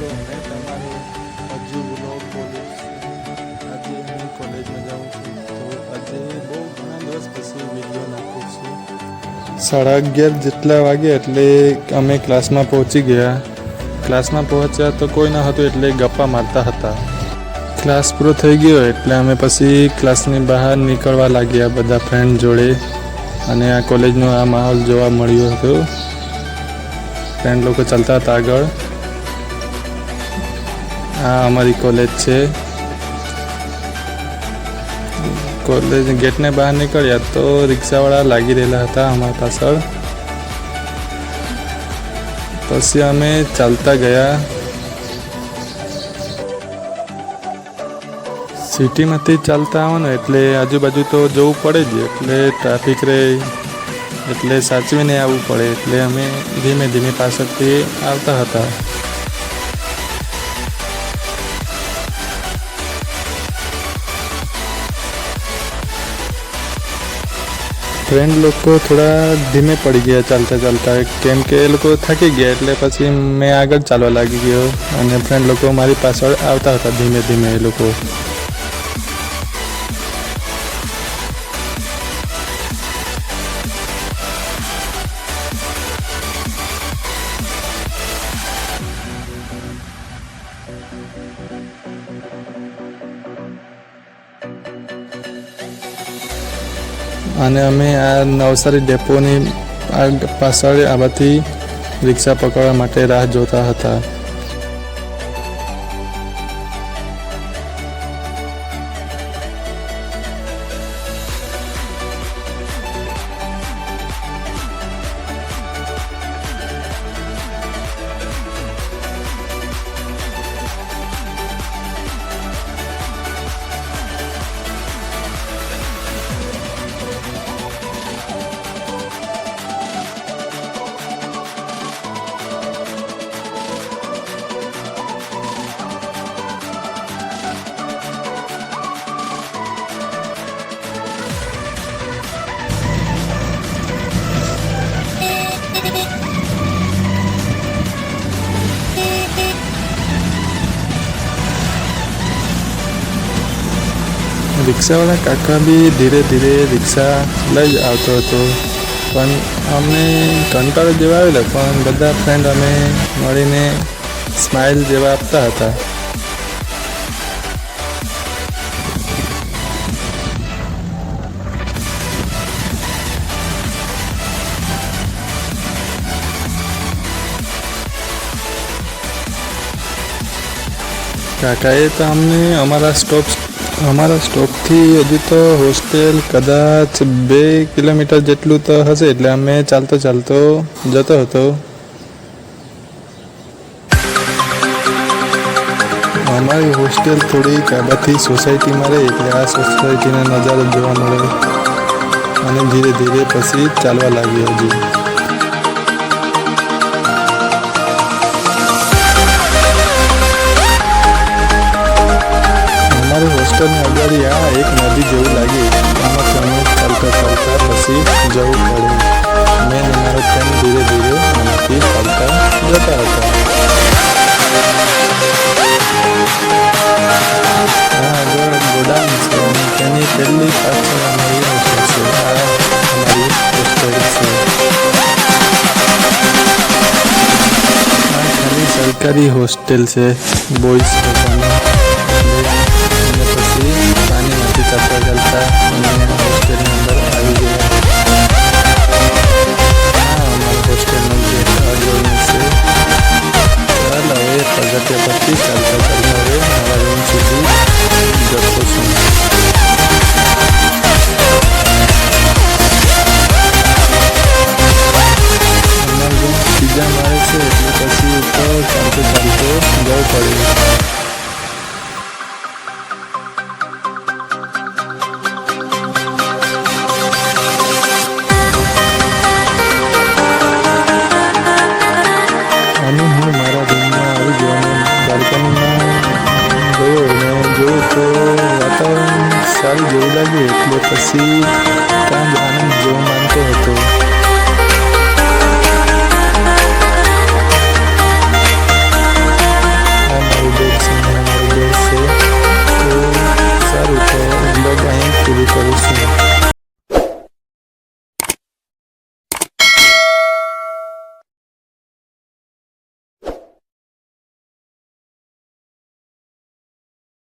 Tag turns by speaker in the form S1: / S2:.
S1: મિત્રો, મેં તમારો હજુ વ્લોગ બોલીશ. આજે હું કોલેજમાં જાઉં છું, તો આજે બહુ ઘણા દિવસ પછી વિડીયો નાખું છું. 11:30 જેટલા વાગે એટલે અમે ક્લાસમાં પહોંચી ગયા. ક્લાસમાં પહોંચ્યા તો કોઈ ન હતું એટલે ગપ્પા મારતા હતા. ક્લાસ પૂરો થઈ ગયો એટલે અમે પછી ક્લાસની બહાર નીકળવા લાગ્યા બધા ફ્રેન્ડ જોડે, અને આ કોલેજનો આ માહોલ જોવા મળ્યો હતો. ફ્રેન્ડ લોકો ચાલતા હતા આગળ. આ અમારી કોલેજ છે. કોલેજ ગેટને બહાર નીકળ્યા તો રિક્ષાવાળા લાગી રહેલા હતા અમારા પાછળ. પછી અમે ચાલતા ગયા. સિટીમાંથી ચાલતા આવવાનું એટલે આજુબાજુ તો જવું પડે જ, એટલે ટ્રાફિક રહે એટલે સાચવીને આવવું પડે, એટલે અમે ધીમે ધીમે પાછળથી આવતા હતા. ફ્રેન્ડ લોકો થોડા ધીમે પડી ગયા ચાલતા ચાલતા, કેમ કે એ લોકો થાકી ગયા એટલે પછી મેં આગળ ચાલવા લાગી ગયો, અને ફ્રેન્ડ લોકો મારી પાછળ આવતા હતા ધીમે ધીમે એ લોકો. અને અમે આ નવસારી ડેપોની પાછળ આવાથી રિક્ષા પકડવા માટે રાહ જોતા હતા. રિક્ષાવાળા કાકા બી ધીરે ધીરે રિક્ષા લઈ આવતો હતો, પણ અમને કંટાળો જેવા આવેલો, પણ બધા ફ્રેન્ડ અમે મળીને સ્માઇલ જેવા આપતા હતા. કાકાએ તો અમને અમારા સ્ટોપથી હજુ તો હોસ્ટેલ કદાચ 2 કિલોમીટર જેટલું તો હશે, એટલે અમે ચાલતો જતો હતો. અમારી હોસ્ટેલ થોડીક આબાથી સોસાયટીમાં રહે, એટલે આ સોસાયટીનો નજારો જોવા મળે, અને ધીરે ધીરે પછી ચાલવા લાગી હજી. અમારી હોસ્ટેલની આગળ આ એક નદી જેવું લાગે, આમાંથી અમે ચાલતા પછી જવું પડે. મેં મારો ફ્રેન્ડ ધીરે ધીરે આમાંથી ચાલતા જતા હતા. આ આગળ ગોડાઉન છે, અને તેની પહેલી પાછળ અમારી હોસ્ટેલ છે. આ અમારી હોસ્ટેલ છે. આ ખાલી સરકારી હોસ્ટેલ છે બોયઝ લોકોની. પાણીમાંથી ચાલતા અમે હોસ્ટેલની અંદર આવી ગયા. હા, અમારા હોસ્ટેલનો ગેટ આગળ છે. ચાલો હવે પગથિયા પરથી ચાલતા હવે મારા રૂમ સુધી જતો છું. અમારો રૂમ બીજા માળે છે, એટલે પછી ઉપર ચાલતો જવું પડે. અને હું મારા રૂમમાં આવી ગયો અને બાલ્કનીમાં ગયો અને જોયું તો વાતાવરણ સારું જેવું લાગ્યું, એટલે પછી